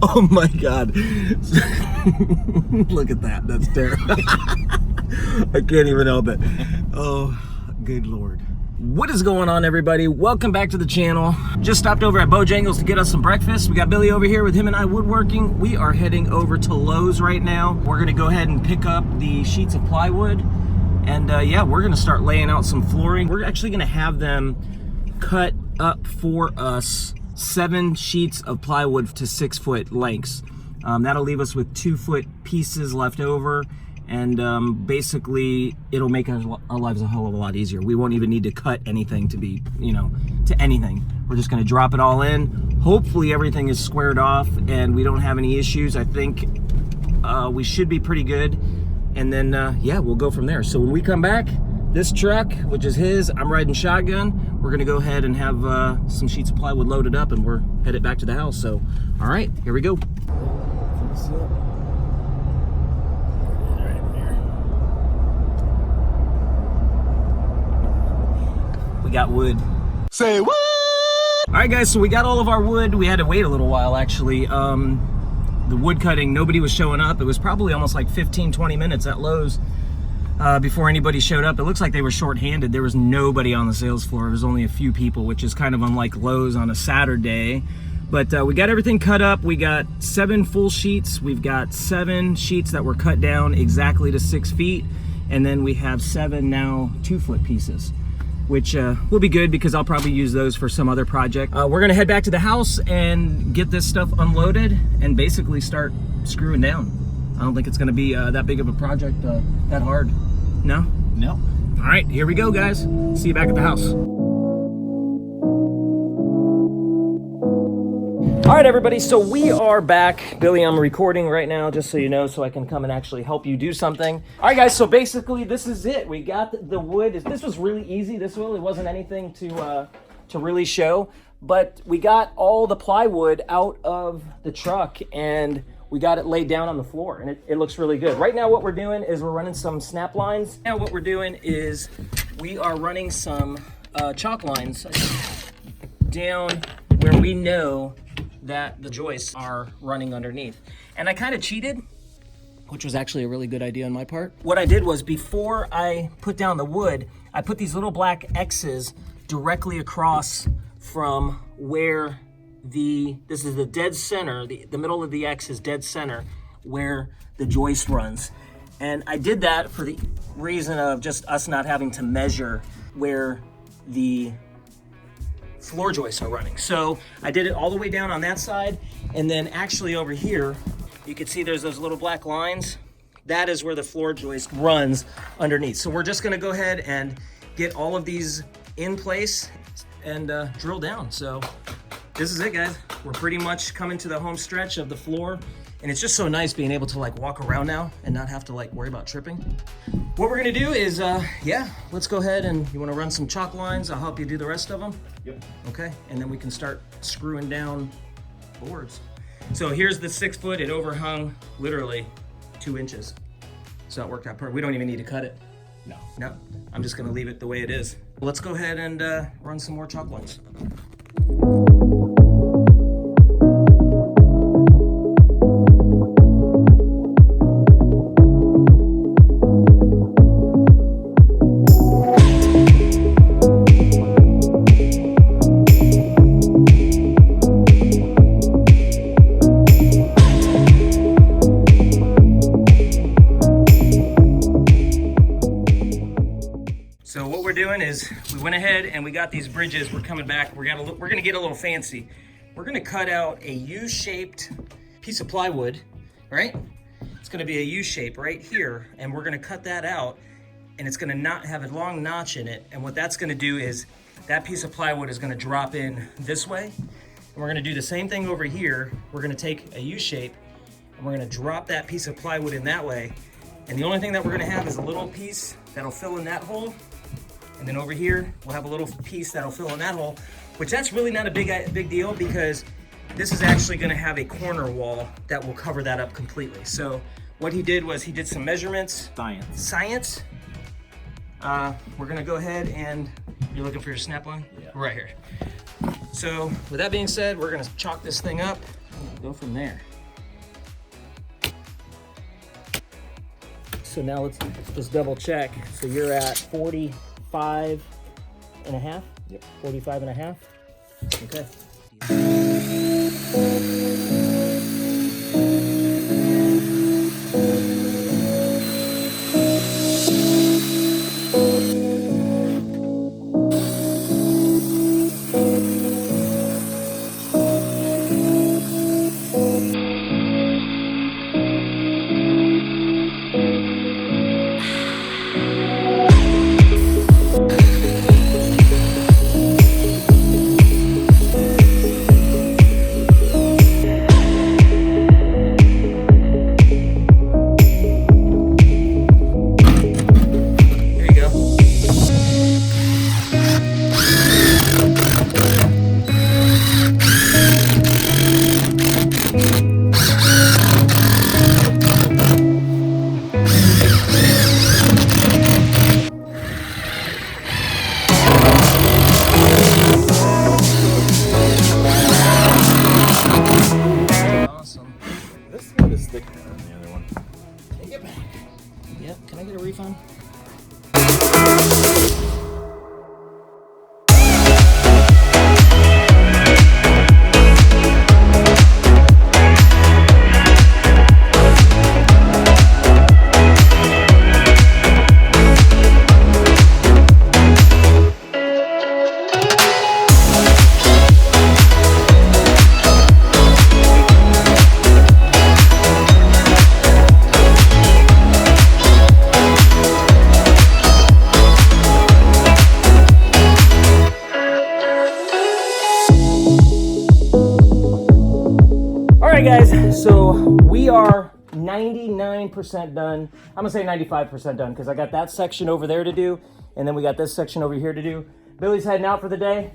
Oh my God. Look at that. That's terrible. I can't even help it. Oh, good Lord. What is going on, everybody? Welcome back to the channel. Just stopped over at Bojangles to get us some breakfast. We got Billy over here with him and I woodworking. We are heading over to Lowe's right now. We're gonna go ahead and pick up the sheets of plywood. And yeah, we're gonna start laying out some flooring. We're actually gonna have them cut up for us 7 sheets of plywood to 6-foot lengths. That'll leave us with 2-foot pieces left over. And basically, it'll make our lives a hell of a lot easier. We won't even need to cut anything to be, to anything. We're just gonna drop it all in. Hopefully everything is squared off and we don't have any issues. I think we should be pretty good. And then, yeah, we'll go from there. So when we come back, this truck, which is his, I'm riding shotgun. We're gonna go ahead and have some sheets of plywood loaded up and we're headed back to the house. So, all right, here we go. Got wood. Say what? All right, guys, so we got all of our wood. We had to wait a little while, actually. The wood cutting, nobody was showing up. It was probably almost like 15-20 minutes at Lowe's before anybody showed up. It looks like they were short-handed. There was nobody on the sales floor. There was only a few people, which is kind of unlike Lowe's on a Saturday. But we got everything cut up. We got 7 full sheets. We've got 7 sheets that were cut down exactly to 6 feet. And then we have 7 now 2-foot pieces, which will be good because I'll probably use those for some other project. We're gonna head back to the house and get this stuff unloaded and basically start screwing down. I don't think it's gonna be that big of a project, that hard. No? No. All right, here we go, guys. See you back at the house. All right, everybody, so we are back. Billy, I'm recording right now, just so you know, so I can come and actually help you do something. All right, guys, so basically this is it. We got the wood. This was really easy. This really wasn't anything to really show, but we got all the plywood out of the truck and we got it laid down on the floor and it looks really good. Right now what we're doing is we're running some snap lines. Now what we're doing is we are running some chalk lines down where we know that the joists are running underneath. And I kind of cheated, which was actually a really good idea on my part. What I did was before I put down the wood, I put these little black X's directly across from where this is the dead center, the middle of the X is dead center where the joist runs. And I did that for the reason of just us not having to measure where the floor joists are running. So I did it all the way down on that side, and then actually over here you can see there's those little black lines. That is where the floor joist runs underneath. So we're just gonna go ahead and get all of these in place and drill down. So this is it, guys. We're pretty much coming to the home stretch of the floor, and it's just so nice being able to like walk around now and not have to like worry about tripping. What we're gonna do is, yeah, let's go ahead and you wanna run some chalk lines. I'll help you do the rest of them. Yep. Okay, and then we can start screwing down boards. So here's the 6-foot, it overhung literally 2 inches. So it worked out perfect. We don't even need to cut it. No, I'm just gonna leave it the way it is. Let's go ahead and run some more chalk lines. So what we're doing is we went ahead and we got these bridges. We're coming back. We're gonna get a little fancy. We're gonna cut out a U-shaped piece of plywood, right? It's gonna be a U shape right here, and we're gonna cut that out, and it's gonna not have a long notch in it. And what that's gonna do is that piece of plywood is gonna drop in this way. And we're gonna do the same thing over here. We're gonna take a U shape and we're gonna drop that piece of plywood in that way. And the only thing that we're gonna have is a little piece that'll fill in that hole. And then over here, we'll have a little piece that'll fill in that hole, which that's really not a big deal because this is actually gonna have a corner wall that will cover that up completely. So what he did was he did some measurements. Science. We're gonna go ahead and, you're looking for your snap line? Yeah. Right here. So with that being said, we're gonna chalk this thing up and go from there. So now let's just double check. So you're at 45 and a half? Yep. 45 and a half? Okay. Can I get a refund? Guys, so we are 99% done. I'm gonna say 95% done because I got that section over there to do, and then we got this section over here to do. Billy's heading out for the day.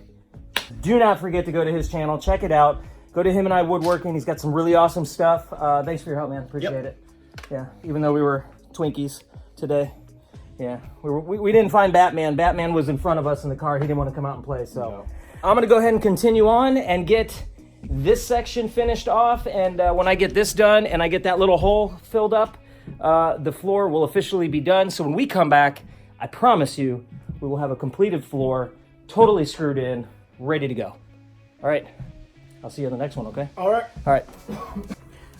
Do not forget to go to his channel, check it out. Go to Him and I Woodworking. He's got some really awesome stuff. Thanks for your help, man. Appreciate it. Yeah, even though we were Twinkies today. Yeah, we didn't find Batman. Batman was in front of us in the car. He didn't want to come out and play, so. No. I'm gonna go ahead and continue on and get this section finished off, and when I get this done and I get that little hole filled up, the floor will officially be done. So when we come back, I promise you, we will have a completed floor, totally screwed in, ready to go. All right, I'll see you on the next one, okay? All right. All right.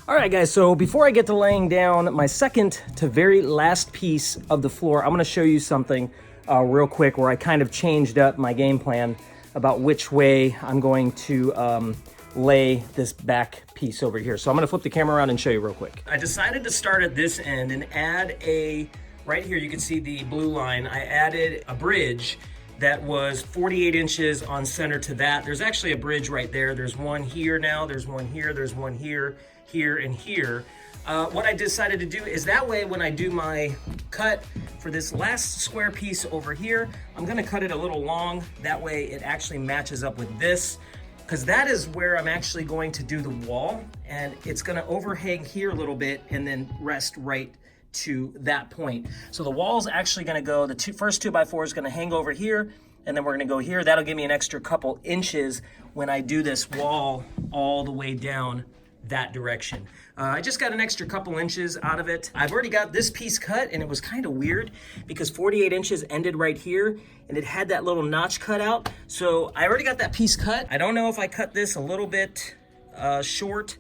All right, guys, so before I get to laying down my second to very last piece of the floor, I'm gonna show you something real quick where I kind of changed up my game plan about which way I'm going to lay this back piece over here. So I'm gonna flip the camera around and show you real quick. I decided to start at this end and add right here you can see the blue line. I added a bridge that was 48 inches on center to that. There's actually a bridge right there. There's one here now, there's one here, there's one here, here, and here. What I decided to do is that way when I do my cut for this last square piece over here, I'm gonna cut it a little long. That way it actually matches up with this, because that is where I'm actually going to do the wall, and it's gonna overhang here a little bit and then rest right to that point. So the wall's actually gonna go, the first 2x4 is gonna hang over here, and then we're gonna go here. That'll give me an extra couple inches when I do this wall all the way down that direction. I just got an extra couple inches out of it. I've already got this piece cut, and it was kind of weird because 48 inches ended right here and it had that little notch cut out. So I already got that piece cut. I don't know if I cut this a little bit short,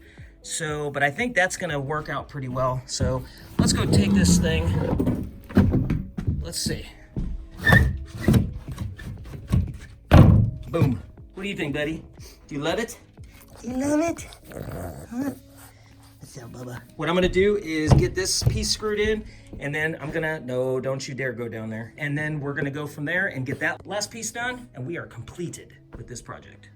but I think that's gonna work out pretty well. So let's go take this thing. Let's see. Boom. What do you think, buddy? Do you love it? You love it? Huh? What's up, Bubba? What I'm gonna do is get this piece screwed in, and then I'm gonna, no, don't you dare go down there. And then we're gonna go from there and get that last piece done, and we are completed with this project.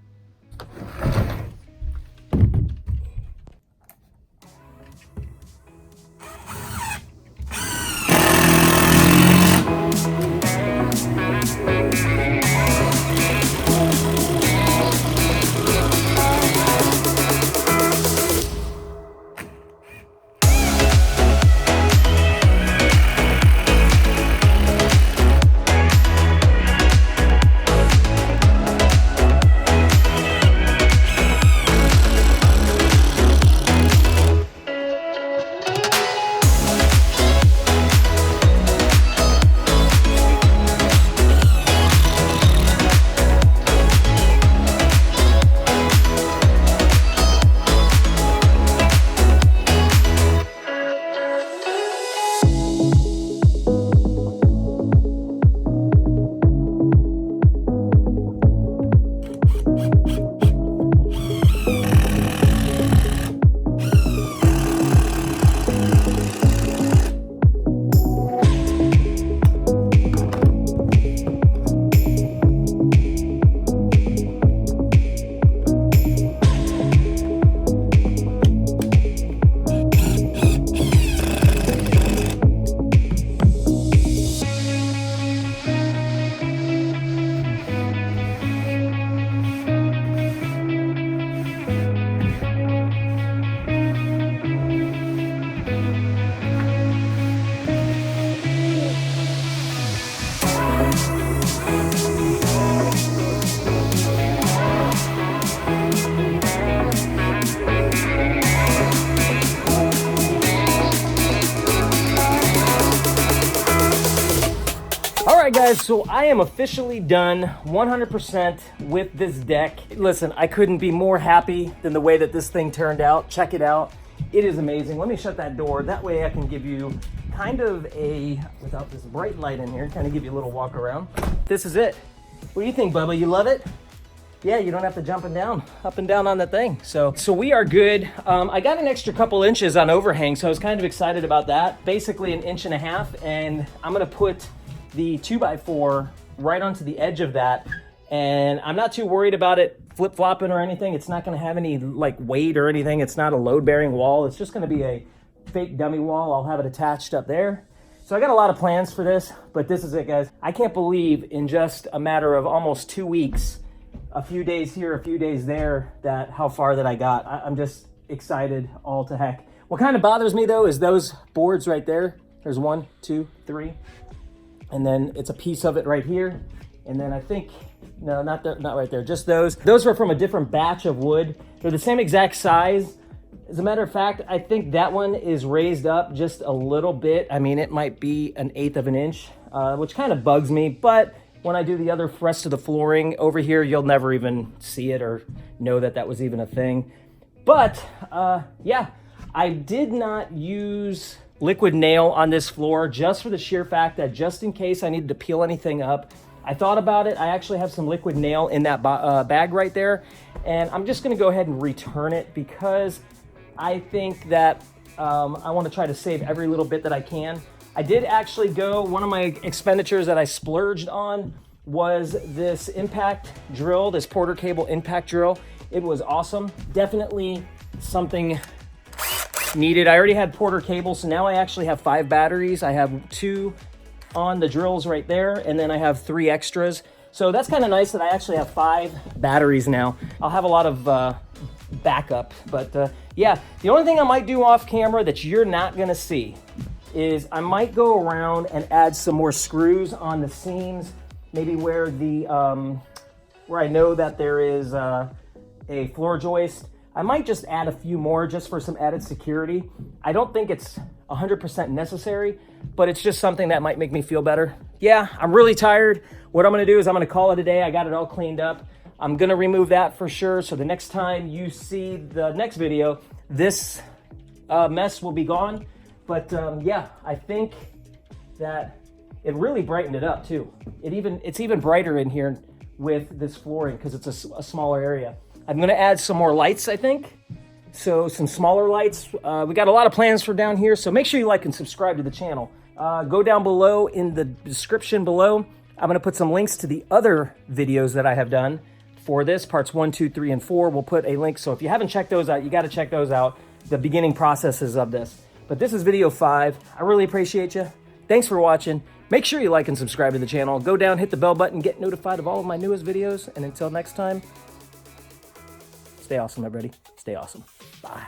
guys, so I am officially done 100% with this deck. Listen, I couldn't be more happy than the way that this thing turned out. Check it out. It is amazing. Let me shut that door. That way I can give you kind of a, without this bright light in here, kind of give you a little walk around. This is it. What do you think, Bubba? You love it? Yeah, you don't have to jump up and down on the thing. So we are good. I got an extra couple inches on overhang, so I was kind of excited about that. Basically 1.5 inches, and I'm gonna put the 2x4 right onto the edge of that. And I'm not too worried about it flip-flopping or anything. It's not gonna have any like weight or anything. It's not a load-bearing wall. It's just gonna be a fake dummy wall. I'll have it attached up there. So I got a lot of plans for this, but this is it, guys. I can't believe in just a matter of almost 2 weeks, a few days here, a few days there, that how far that I got. I'm just excited all to heck. What kind of bothers me though is those boards right there. There's 1, 2, 3, and then it's a piece of it right here. And then I think, no, not right there, just those. Those were from a different batch of wood. They're the same exact size. As a matter of fact, I think that one is raised up just a little bit. I mean, it might be 1/8 of an inch, which kind of bugs me, but when I do the other rest of the flooring over here, you'll never even see it or know that that was even a thing. But yeah, I did not use liquid nail on this floor just for the sheer fact that just in case I needed to peel anything up. I thought about it. I actually have some liquid nail in that bag right there, and I'm just gonna go ahead and return it because I think that I want to try to save every little bit that I can. I did actually go, one of my expenditures that I splurged on was this impact drill, this Porter cable impact drill. It was awesome. Definitely something needed. I already had Porter cable, so now I actually have 5 batteries. I have 2 on the drills right there, and then I have 3 extras. So that's kind of nice that I actually have 5 batteries now. I'll have a lot of backup, but yeah, the only thing I might do off camera that you're not gonna see is I might go around and add some more screws on the seams, maybe where the where I know that there is a floor joist. I might just add a few more just for some added security. I don't think it's 100% necessary, but it's just something that might make me feel better. Yeah, I'm really tired. What I'm gonna do is I'm gonna call it a day. I got it all cleaned up. I'm gonna remove that for sure. So the next time you see the next video, this mess will be gone. But yeah, I think that it really brightened it up too. It's even brighter in here with this flooring because it's a smaller area. I'm gonna add some more lights, I think. So some smaller lights. We got a lot of plans for down here. So make sure you like and subscribe to the channel. Go down below in the description below. I'm gonna put some links to the other videos that I have done for this, parts 1, 2, 3, and 4. We'll put a link. So if you haven't checked those out, you got to check those out, the beginning processes of this. But this is video 5. I really appreciate you. Thanks for watching. Make sure you like and subscribe to the channel. Go down, hit the bell button, get notified of all of my newest videos. And until next time, stay awesome, everybody. Stay awesome. Bye.